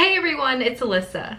Hey everyone, it's Alyssa.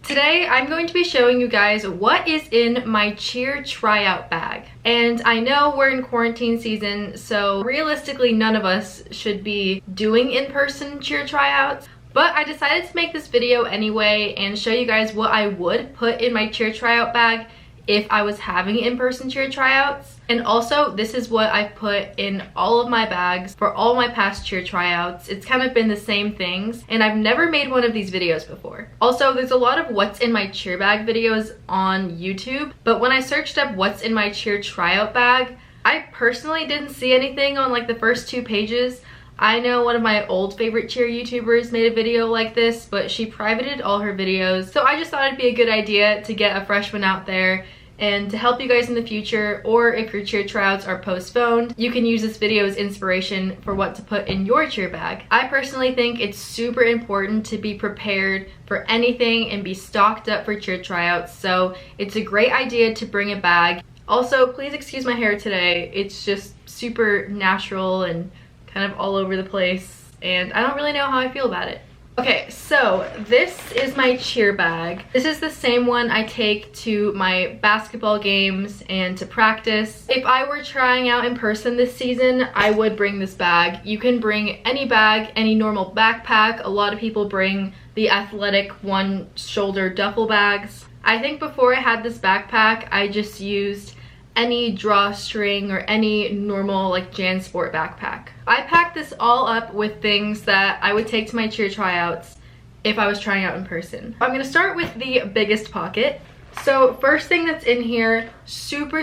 Today I'm going to be showing you guys what is in my cheer tryout bag. And I know we're in quarantine season, so realistically none of us should be doing in-person cheer tryouts. But I decided to make this video anyway and show you guys what I would put in my cheer tryout bag if I was having in-person cheer tryouts. And also, this is what I've put in all of my bags for all my past cheer tryouts. It's kind of been the same things, and I've never made one of these videos before. Also, there's a lot of what's in my cheer bag videos on YouTube, but when I searched up what's in my cheer tryout bag, I personally didn't see anything on like the first 2 pages. I know one of my old favorite cheer YouTubers made a video like this, but she privated all her videos. So I just thought it'd be a good idea to get a fresh one out there and to help you guys in the future, or if your cheer tryouts are postponed, you can use this video as inspiration for what to put in your cheer bag. I personally think it's super important to be prepared for anything and be stocked up for cheer tryouts, so it's a great idea to bring a bag. Also, please excuse my hair today. It's just super natural and kind of all over the place, and I don't really know how I feel about it. Okay, so this is my cheer bag. This is the same one I take to my basketball games and to practice. If I were trying out in person this season, I would bring this bag. You can bring any bag, any normal backpack. A lot of people bring the athletic one-shoulder duffel bags. I think before I had this backpack, I just used any drawstring or any normal like JanSport backpack. I packed this all up with things that I would take to my cheer tryouts if I was trying out in person. I'm gonna start with the biggest pocket. So first thing that's in here, super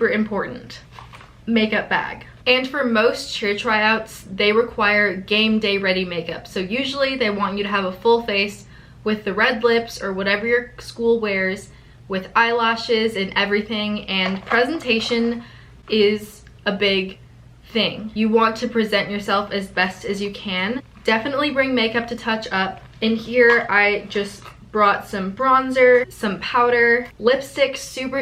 important, makeup bag. And for most cheer tryouts, they require game day ready makeup. So usually they want you to have a full face with the red lips or whatever your school wears, with eyelashes and everything, and presentation is a big thing. You want to present yourself as best as you can. Definitely bring makeup to touch up. In here I just brought some bronzer, some powder, lipstick, super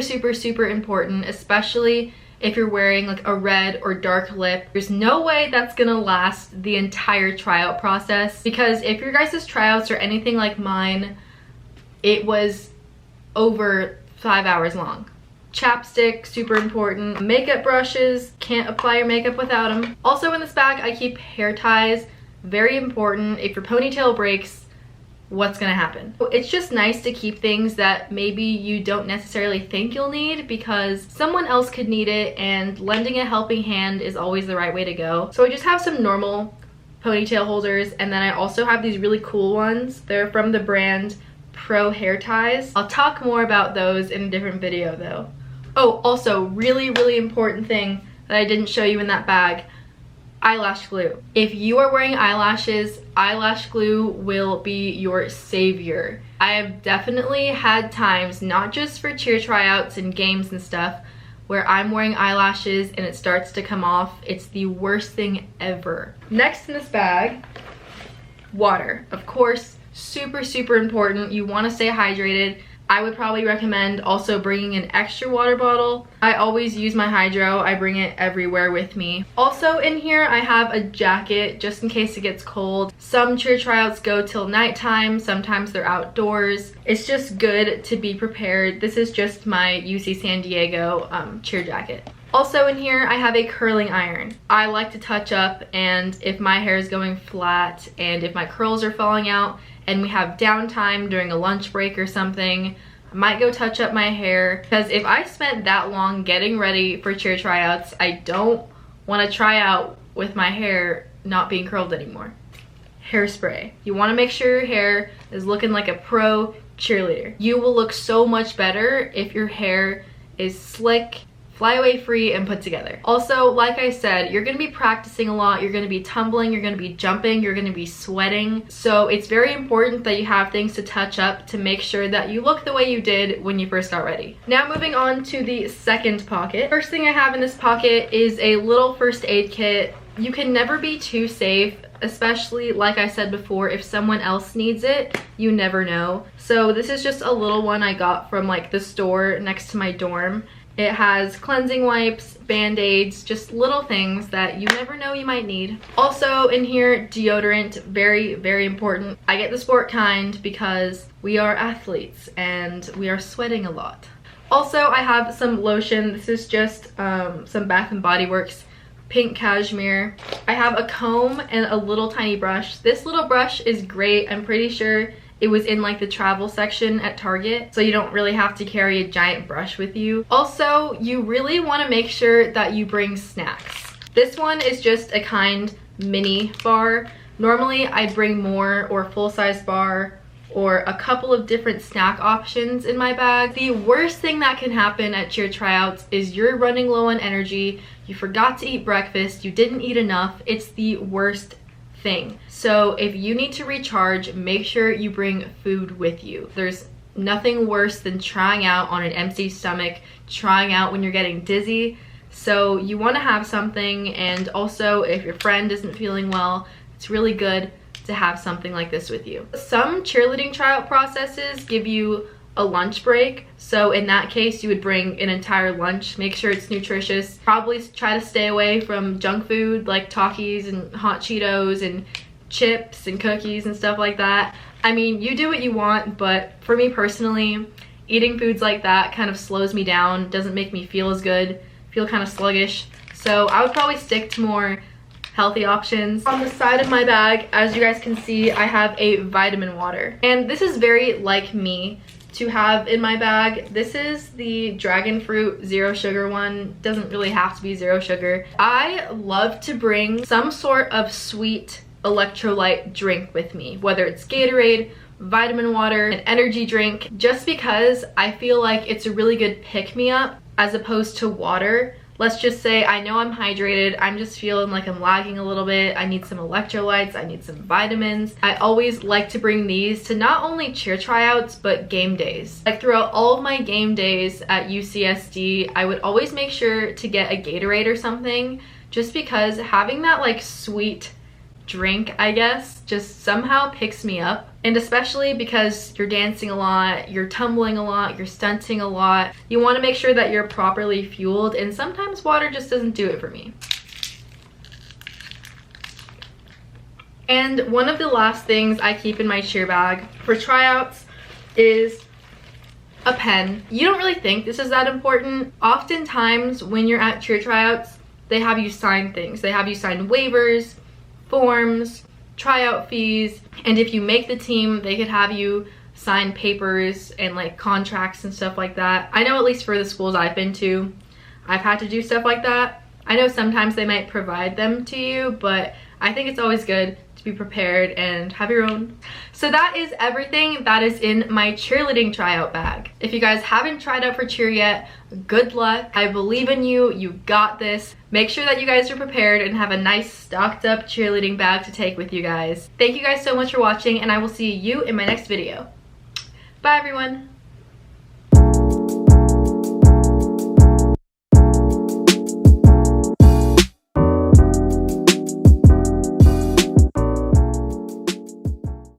important, especially if you're wearing like a red or dark lip. There's no way that's gonna last the entire tryout process, because if your guys' tryouts are anything like mine, it was over 5 hours long. Chapstick, super important. Makeup brushes, can't apply your makeup without them. Also in this bag, I keep hair ties, very important. If your ponytail breaks, what's gonna happen? It's just nice to keep things that maybe you don't necessarily think you'll need, because someone else could need it, and lending a helping hand is always the right way to go. So I just have some normal ponytail holders, and then I also have these really cool ones. They're from the brand Pro hair ties. I'll talk more about those in a different video though. Oh, also really important thing that I didn't show you in that bag, eyelash glue. If you are wearing eyelashes, eyelash glue will be your savior. I have definitely had times, not just for cheer tryouts and games and stuff, where I'm wearing eyelashes and it starts to come off. It's the worst thing ever. Next in this bag, water. Of course, super important. You want to stay hydrated. I would probably recommend also bringing an extra water bottle. I always use my hydro. I bring it everywhere with me. Also in here I have a jacket just in case it gets cold. Some cheer tryouts go till nighttime, sometimes they're outdoors. It's just good to be prepared. This is just my UC San Diego cheer jacket. Also in here I have a curling iron. I like to touch up, and if my hair is going flat and if my curls are falling out and we have downtime during a lunch break or something, I might go touch up my hair, because if I spent that long getting ready for cheer tryouts, I don't want to try out with my hair not being curled anymore. Hairspray. You want to make sure your hair is looking like a pro cheerleader. You will look so much better if your hair is slick, flyaway free, and put together. Also, like I said, you're gonna be practicing a lot, you're gonna be tumbling, you're gonna be jumping, you're gonna be sweating. So it's very important that you have things to touch up to make sure that you look the way you did when you first got ready. Now moving on to the second pocket. First thing I have in this pocket is a little first aid kit. You can never be too safe, especially like I said before, if someone else needs it, you never know. So this is just a little one I got from like the store next to my dorm. It has cleansing wipes, band-aids, just little things that you never know you might need. Also in here, deodorant, very, very important. I get the sport kind because we are athletes and we are sweating a lot. Also, I have some lotion. This is just some Bath & Body Works pink cashmere. I have a comb and a little tiny brush. This little brush is great. I'm pretty sure it was in like the travel section at Target, so you don't really have to carry a giant brush with you. Also, you really want to make sure that you bring snacks. This one is just a kind mini bar. Normally I'd bring more or full-size bar or a couple of different snack options in my bag. The worst thing that can happen at cheer tryouts is you're running low on energy, you forgot to eat breakfast, you didn't eat enough. It's the worst thing. So if you need to recharge, make sure you bring food with you. There's nothing worse than trying out on an empty stomach, trying out when you're getting dizzy. So you want to have something, and also if your friend isn't feeling well, it's really good to have something like this with you. Some cheerleading tryout processes give you a lunch break, so in that case you would bring an entire lunch. Make sure it's nutritious. Probably try to stay away from junk food like Takis and hot Cheetos and chips and cookies and stuff like that. I mean, you do what you want, but for me personally, eating foods like that kind of slows me down, doesn't make me feel as good, feel kind of sluggish. So I would probably stick to more healthy options. On the side of my bag, as you guys can see, I have a vitamin water, and this is very like me to have in my bag. This is the dragon fruit zero sugar one. Doesn't really have to be zero sugar. I love to bring some sort of sweet electrolyte drink with me, whether it's Gatorade, vitamin water, an energy drink, just because I feel like it's a really good pick-me-up as opposed to water. Let's just say I know I'm hydrated, I'm just feeling like I'm lagging a little bit, I need some electrolytes, I need some vitamins. I always like to bring these to not only cheer tryouts, but game days. Like throughout all of my game days at UCSD, I would always make sure to get a Gatorade or something, just because having that like sweet drink, I guess, just somehow picks me up. And especially because you're dancing a lot, you're tumbling a lot, you're stunting a lot, you want to make sure that you're properly fueled, and sometimes water just doesn't do it for me. And one of the last things I keep in my cheer bag for tryouts is a pen. You don't really think this is that important. Oftentimes when you're at cheer tryouts, they have you sign things. They have you sign waivers, forms, tryout fees, and if you make the team, they could have you sign papers and like contracts and stuff like that. I know at least for the schools I've been to, I've had to do stuff like that. I know sometimes they might provide them to you, but I think it's always good to be prepared and have your own. So that is everything that is in my cheerleading tryout bag. If you guys haven't tried out for cheer yet, good luck. I believe in you. You got this. Make sure that you guys are prepared and have a nice stocked up cheerleading bag to take with you guys. Thank you guys so much for watching, and I will see you in my next video. Bye everyone.